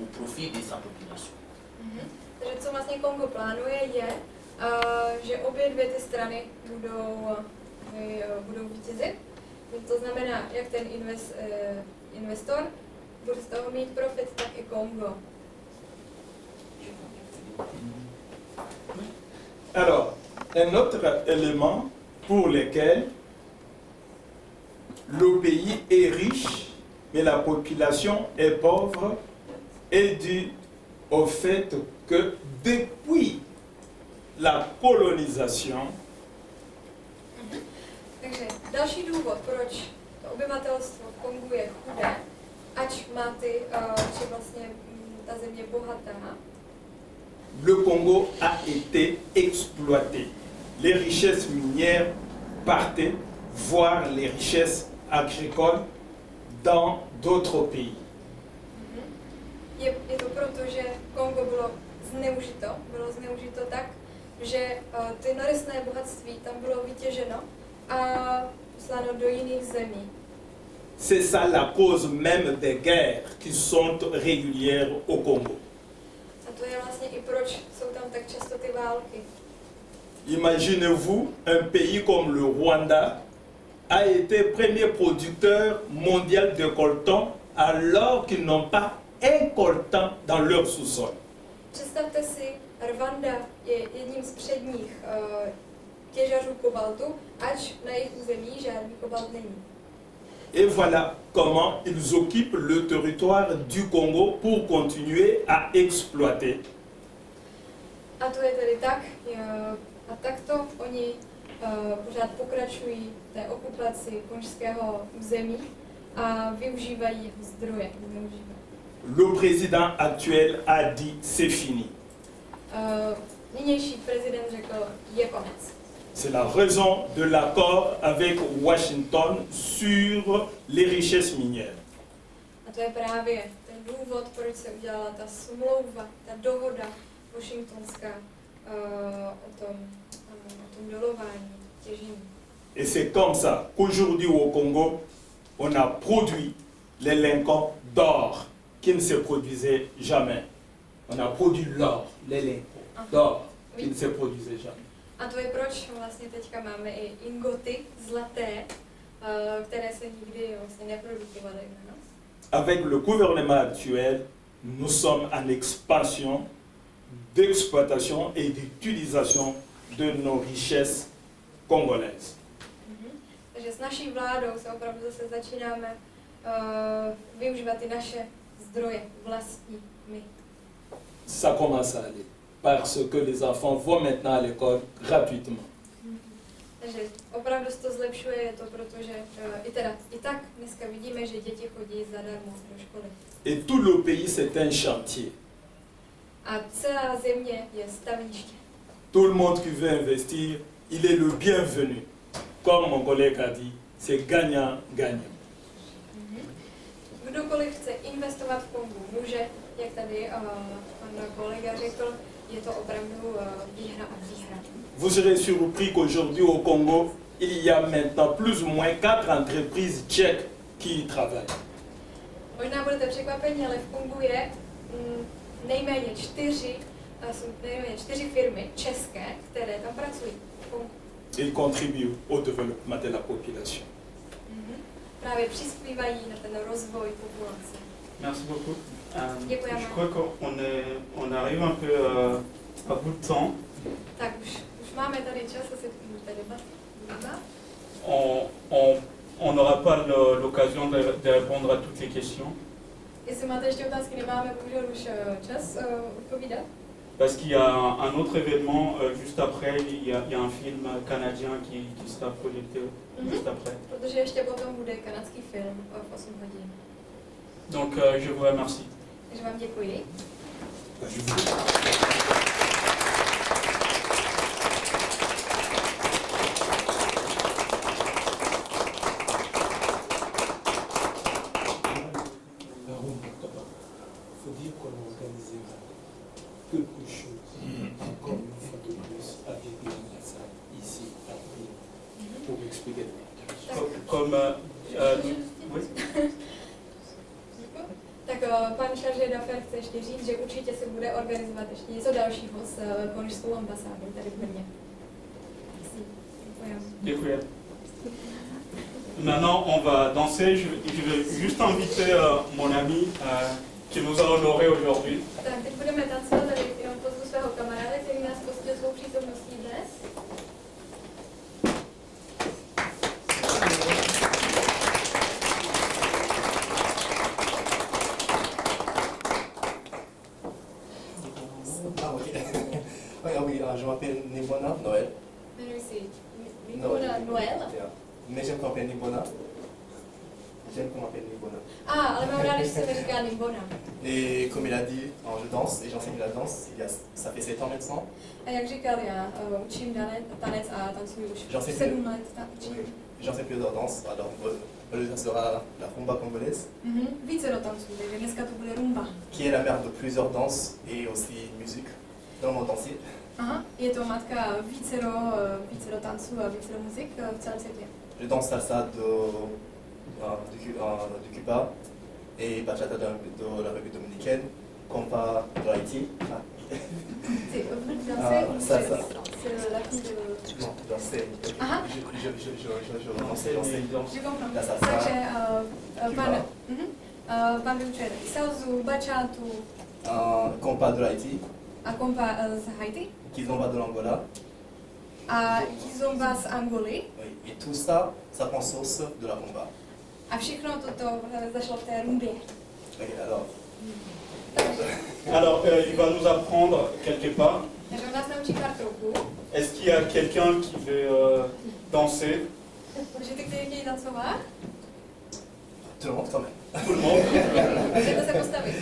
au profit de sa population. Takže co vlastně Kongo plánuje je, že obě dvě ty strany budou vítězit. To znamená, jak ten investor bude z toho mít profit, tak i Kongo. Alors, un autre élément pour lequel le pays est riche, mais la population est pauvre, est dû au fait que depuis la colonisation, Takže další důvod, proč to obyvatelstvo v Kongu je chudé, ač má či vlastně ta země bohatá, le Congo a été exploité. Les richesses minières partaient voir les richesses agricoles dans d'autres pays. Je to proto, že Kongo bylo zneužito tak, že ty nerostné bohatství tam bylo vytěženo a posláno do jiných zemí. C'est ça la cause même des guerres qui sont régulières au Congo. A to je vlastně i proč jsou tam tak často ty války. Imaginez-vous, un pays comme le Rwanda a été premier producteur mondial de coltan alors qu'ils n'ont pas un coltan dans leur sous-sol. Představte si, Rwanda je jedním z předních těžařů kobaltu, ač na jejich území žádný kobalt není. Et voilà comment ils occupent le territoire du Congo pour continuer à exploiter. A to je tedy tak, a takto oni pořád pokračují v té okupaci konžského území a využívají jeho zdroje. Le président actuel a dit c'est fini. Nynější prezident řekl, je konec. C'est la raison de l'accord avec Washington sur les richesses minières. A to je právě ten důvod, proč se udělala ta smlouva, ta dohoda washingtonská o tom dolování, těžení. Et c'est comme ça qu'aujourd'hui au Congo, on a produit les lingots d'or qui ne se produisaient jamais. On a produit l'or, les lingots d'or qui ne se produisaient jamais. A to je proč vlastně teďka máme i ingoty zlaté, které se nikdy vlastně neprodukovaly na nás. Avec le gouvernement actuel, nous sommes en expansion d'exploitation et d'utilisation de nos richesses congolaises. Takže s naší vládou se opravdu zase začínáme využívat ty naše zdroje vlastní my. Ça commence à aller parce que les enfants vont maintenant à l'école gratuitement. Takže opravdu se to zlepšuje, je to protože i tak dneska vidíme, že děti chodí zadarmo do školy. Et tout le pays c'est un chantier. A celá země je staveniště. Tout le monde qui veut investir, il est le bienvenu. Comme mon collègue a dit, c'est gagnant-gagnant. Kdokoliv chce investovat v Kongu, může, jak tady pan kolega řekl, je to opravdu výhra a výhra. Vous serez surpris qu'aujourd'hui au Congo, il y a maintenant plus ou moins 4 entreprises tchèques qui y travaillent. Možná budete překvapeni, ale v Kongu je nejméně 4 firmy české, které tam pracují. V Kongu. Ils contribuent au développement de la population. Právě přispívají na ten rozvoj populace. Merci beaucoup. Je crois qu'on arrive un peu à bout de temps. Tak už máme tady čas asi té debaty. On n'aura pas l'occasion de répondre à toutes les questions. Jestli máte ještě otázky, nemáme bohužel už čas odpovídat. Parce qu'il y a un autre événement juste après, il y a un film canadien qui sera projeté juste après. Protože ještě potom bude kanadský film v 8 hodin. Donc je vous remercie. Takže vám děkuji. Faut dire qu'on organisera quelque chose comme une fois de plus avec l'ambassade ici à Paris pour expliquer. Comme oui. Tak pan Chargé d'affaires chce ještě říct, že určitě se bude organizovat ještě něco dalšího s konžskou ambasádou tady v Brně. Děkuji. Maintenant, on va danser. Je vais juste inviter mon ami qui nous a honorés aujourd'hui. Tak teď budeme tancovat, tady jenom pozvu svého kamaráda, který nás postil svou přítomností dnes. Je m'appelle Nibona Noël. Jmenuji si Nibona Noël. Mais j'aime qu'on m'appelle Nibona. J'aime qu'on m'appelle Nibona. Ah, ale mám ráda, že se mi říká Nibona. Et comme il a dit, je danse et j'enseigne la danse. Ça fait 7 ans maintenant. A jak říkal, já učím tanec a tancuji už 7 let. J'enseigne plusieurs danses. Alors, ça sera la rumba congolaise. Více do tanců, takže dneska to bude rumba. Qui est la mère de plusieurs danses et aussi musique dans le monde entier. Aha, je to matka vícero tanců a vícero muzik v celém světě. Je danse salsa du Cuba et bachata de la République dominicaine, compas de Haïti. C'est la fille de... Non, danser. Aha. Je comprends. La salsa. Takže pan vyučuje salsu, bachatu. Compas de Haïti. A kompa z Haiti. Kizomba de l'Angola. a kizomba z Angoly. Oui. Et tout ça, ça prend source de la rumba. A všechno toto zašlo v té rumbě. Oui, alors. Alors, il va nous apprendre quelque part. Takže on nás naučí pár kroků. Est-ce qu'il y a quelqu'un qui veut danser? Můžete, kteří chtějí tancovat? Tout le monde quand même. Tout le monde? Můžete se postavit.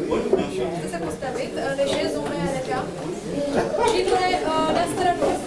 Můžete se postavit, než je zóna Jareka. Židle na stranu.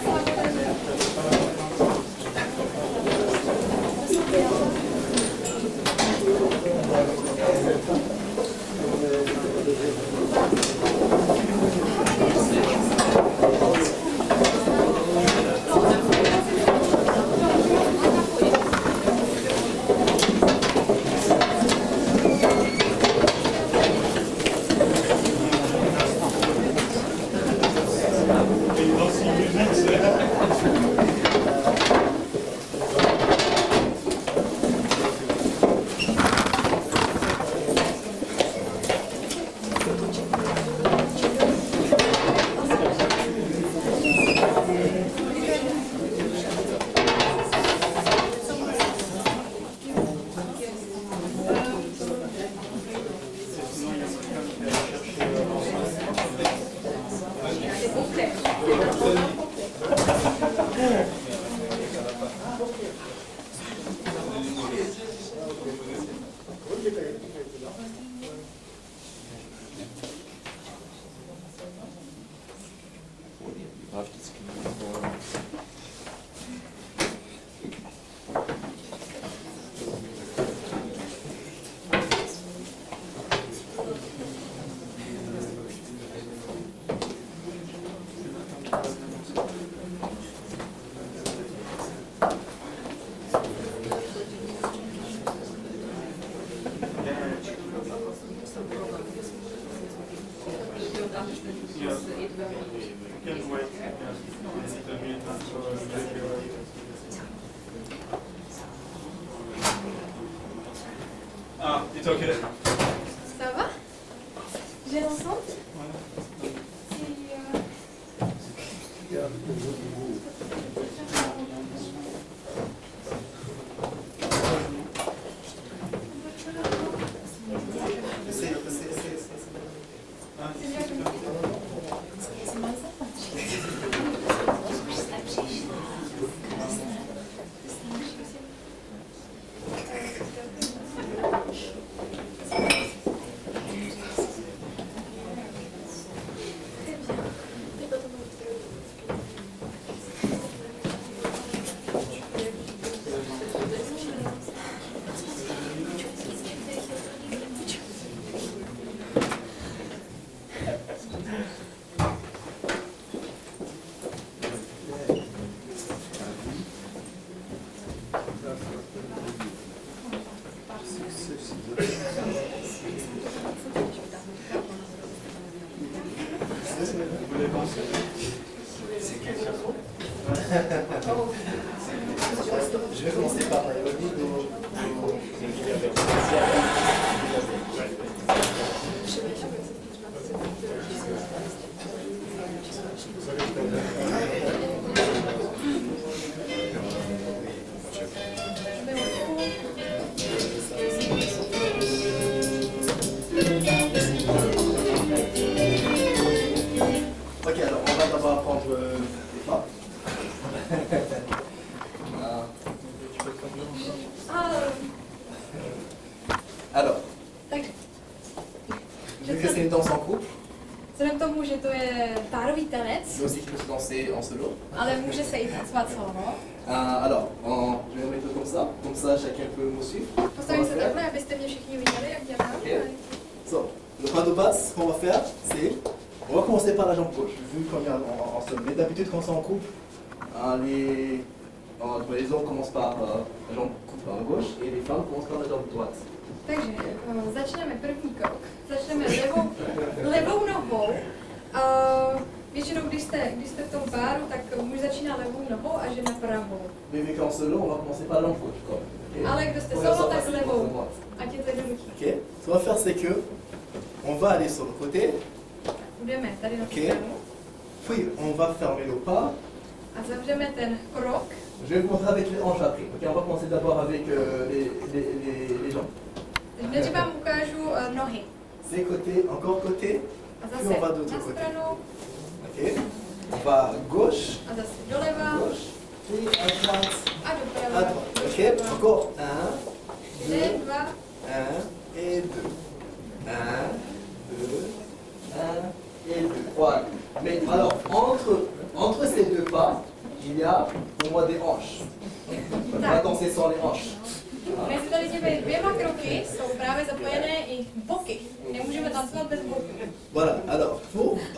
Ah, it's okay. Ça va? J'ai l'ensemble? Je vais commencer par la Ok, alors on va d'abord apprendre les pas. Alors, vu que c'est une danse en couple, Vzhledem k tomu, že to je párový tanec, mais aussi qu'il peut se danser en solo. ale může se i tancovat solo. Alors, je vais mettre comme ça chacun peut me suivre. Postavím se takhle, abyste mě všichni viděli, jak dělám. So, le pas de base qu'on va faire, c'est, on va commencer par la jambe gauche, vu qu'on est en solo. Mais d'habitude, quand c'est en couple, les hommes commencent par la jambe gauche et les femmes commencent par la jambe droite. Takže začneme první krok. Začneme levou nohou. Většinou, když jste v tom páru, tak muž začíná levou nohou a žena pravou. Mais vu qu'en solo, on va commencer par la jambe gauche. Okay. Ale kdo jste solo, tak levou. Ať je to jednoduché. Ok, ce qu'on va faire, c'est que on va aller sur le côté. Budeme tady na tu Ok. stranu. Puis, on va fermer le pas. A zavřeme ten krok. Je vais vous montrer avec les hanches après. Ok, on va commencer d'abord avec les jambes. Takže nejdřív vám ukážu nohy. C'est côté, encore côté. A Puis zase on va na d'autre côté. stranu. Ok. On va à gauche. A zase doleva. Gauche. Puis à droite. A doprava. À droite. Ok. Encore 1, 2, 1, 2. 1 et 2. 1, 2, 1 et 2. Voilà. Mais alors, entre ces deux pas, il y a pour moi des hanches. On va danser sans les hanches. Mezi tady těmi dvěma kroky jsou právě zapojené i boky. Nemůžeme tancovat bez boků. Voilà.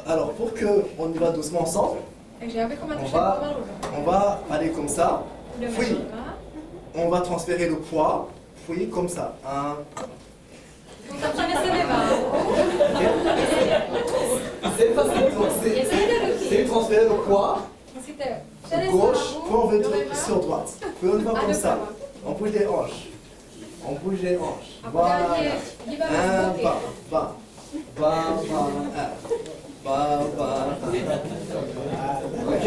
Alors pour que on y va doucement ensemble, Takže abychom na to on šli va, pomalu. on va aller comme ça. Budeme Puis, doma. on va transférer le poids. Puis comme ça. Tam přeneseme váhu. C'est facile. Donc c'est transférer le poids. Musíte De přenést gauche, puis on váhu veut doleva sur droite. Puis on y va a comme ça. doprava. On bouge les hanches. On bouge les hanches. A Voilà. pořádně díváme z Un boky. pas, pas, pas, pas, un. Pas, pas, ok?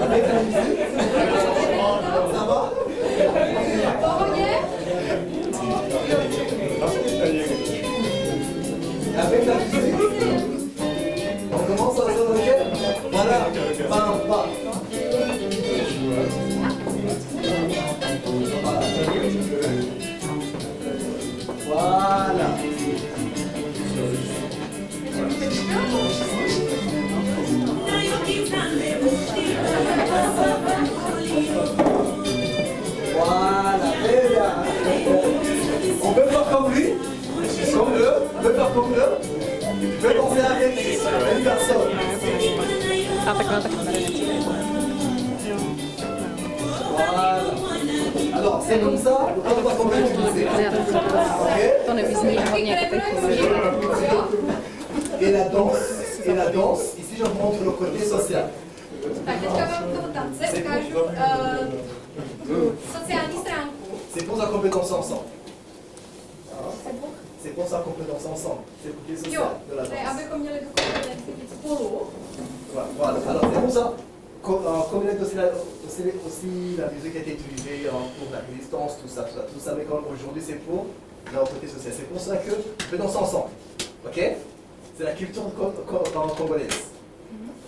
Avec la musique? Ça va? V pohodě. Avec la musique? On commence à se ok? Voilà. Pas, pas. Voilà. Voilà, très bien. On peut faire comme lui, comme eux, on peut faire comme eux. Tu peux danser avec une personne. Voilà. Alors, c'est comme ça, on va combien utiliser. To nevyzní hlavně jako teď Et la danse, ici je vous montre le côté social. Tak teďka vám toho tance ukážu tu sociální stránku. C'est pour ça qu'on peut danser ensemble. C'est pour- C'est pour ça qu'on peut danser ensemble. C'est le côté Jo, social de la to je, danse. abychom měli tu kompetenci být spolu. Voilà. Alors c'est pour ça, comme il y a aussi la musique a été utilisée pour la résistance, tout ça, mais aujourd'hui c'est pour le côté social. C'est pour ça que on peut danser ensemble. Ok? C'est la culture congolaise.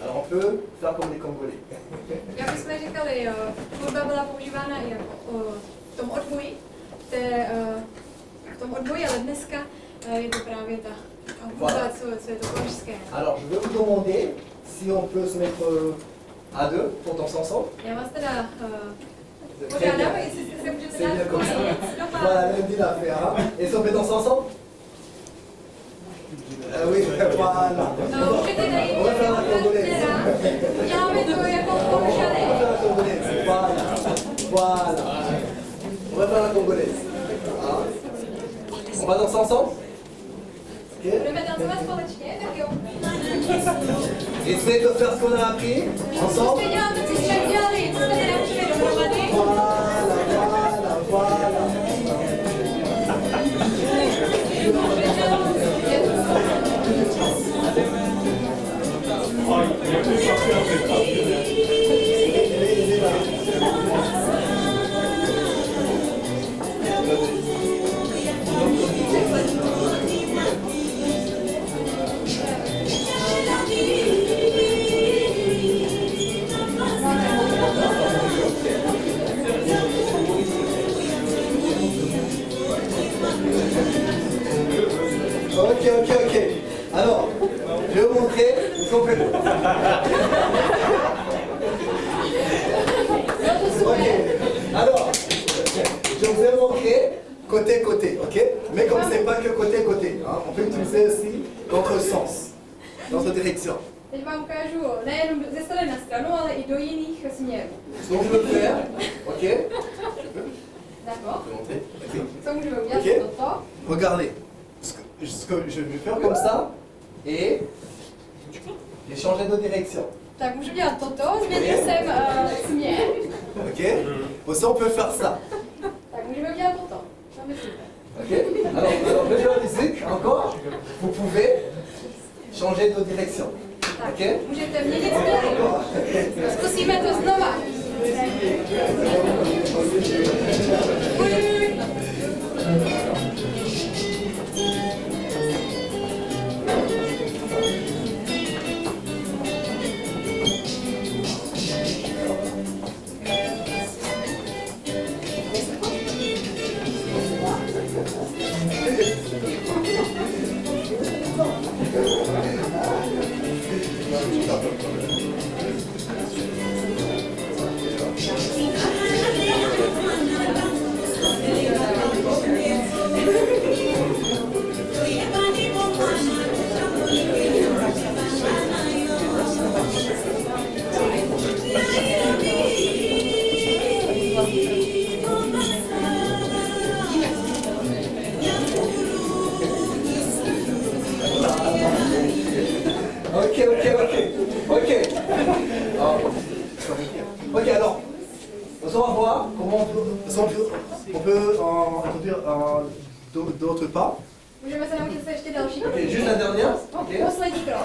Alors on peut faire comme les Congolais. Jak jsme říkali, hudba byla používána i jako v tom odboji, v tom odboji, ale dneska je to právě ta hudba, co je to kořské. Alors je vais vous demander si on peut se mettre à deux pour danser ensemble. Já vás teda Très bien. požádám, jestli se můžete C'est bien dát comme ça. do Voilà, páru. même dit l'affaire. Hein? Et si on peut danser ensemble? Oui, voilà. Můžete najít On va faire la congolaise. uděláme to jako On va paušale. faire la congolaise. Voilà. Voilà. On va faire la congolaise. Hein? On va danser ensemble? Ok? Budeme tancovat společně, tak jo. Essayez de faire ce qu'on a appris ensemble. Zkuste dělat to, co jsme dělali, co jsme se naučili dohromady. Voilà. Ok. Alors, je vais vous montrer ce qu'on peut faire. Ok. Alors, je vous ai montré côté, ok? Mais comme c'est pas que côté, hein, on peut utiliser aussi l'autre sens, l'autre direction. Teď vám ukážu nejenom ze strany na stranu, ale i do jiných směrů. Ce qu'on peut faire, ok? D'accord. Je peux montrer? Ok. Co můžeme udělat Ok. toto? Regardez, ce que je vais faire comme ça et changer de direction. Tak můžu dělat toto, změnil jsem směr. Ok? Aussi on peut faire ça. Tak můžeme udělat toto. To mi super. Ok? Alors je vais la musique encore. Vous pouvez changer de direction. Tak, Ok? Můžete měnit směry. Zkusíme to znova. Ok, alors, on va voir comment on peut introduire d'autres pas. Můžeme se naučit se ještě další. Ok, juste la dernière. Okay. Poslední krok.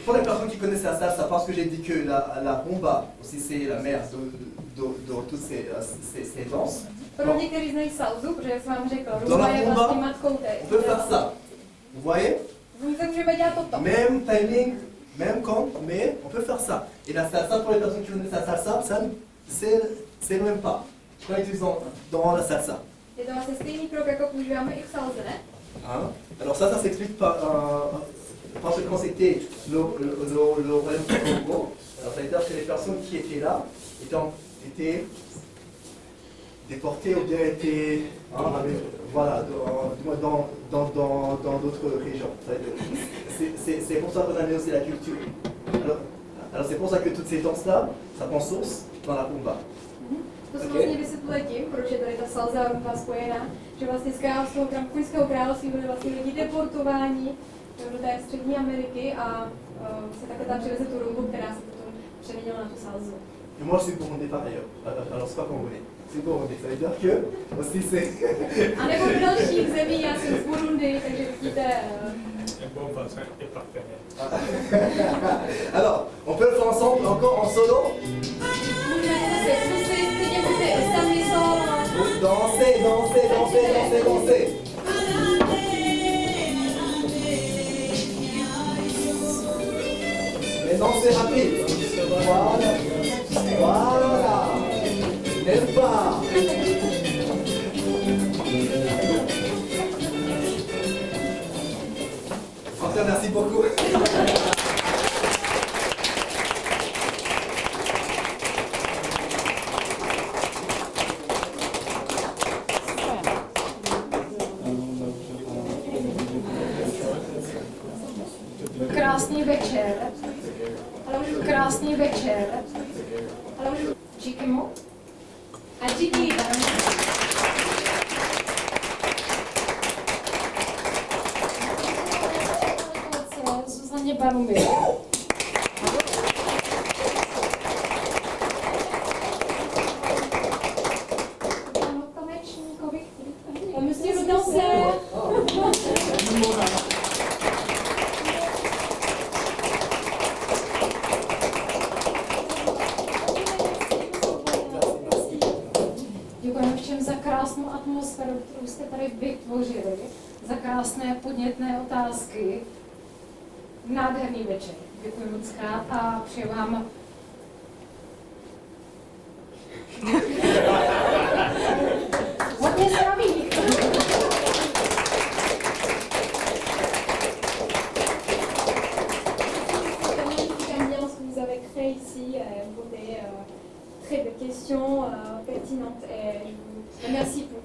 Pour les personnes qui connaissent la salsa, parce que j'ai dit que la rumba aussi c'est la mère de toutes ces danses. Pro některý znají salzu, protože jak jsem vám řekl, Dans rumba la je rumba, vlastně matkou té. on peut faire ça. Vous voyez? Můžeme dělat toto. Même timing, même compte, mais on peut faire ça. Et la salsa, pour les personnes qui connaissent la salsa, c'est le même pas. Je qu'on utilise dans la salsa. Je to vlastně stejný krok, jako používáme i v salze, ne? Hein? Alors ça s'explique parce que quand c'était le royaume du Congo, alors ça veut dire que les personnes qui étaient là étaient déportées ou bien étaient voilà, dans d'autres régions. C'est pour ça qu'on a mis aussi la culture. Alors c'est pour ça que toutes ces danses-là, ça prend source dans la rumba. To se vlastně vysvětluje tím, proč je tady ta salza a rumba spojená, že vlastně z Kuňského království byli vlastně lidi deportováni do té střední Ameriky a se takhle tam přiveze tu rumbu, která se potom přeměnila na tu salzu. Et moi je suis burundais par ailleurs, alors c'est pas congolais, c'est burundais, ça veut dire que aussi c'est... A nebo do dalších zemí, já jsem z Burundi, takže vidíte... Bon voisin et partenaire. Alors, on peut le faire ensemble, encore en solo? Dansez, dansez, dansez, dansez, dansez. Mais dansez rapide. Voilà. Voilà. N'est-ce pas? Enfin, merci beaucoup. Krásný večer. Krásný večer. Díky mu. A díky. Zuzaně Barumby. Monsieur le danseur. Děkujeme všem za krásnou atmosféru, kterou jste tady vytvořili, za krásné podnětné otázky. Nádherný večer. Děkuji moc krát a přeju vám hodně zdraví. Vous avez créé ici pour des très belles questions pertinentes et je vous remercie pour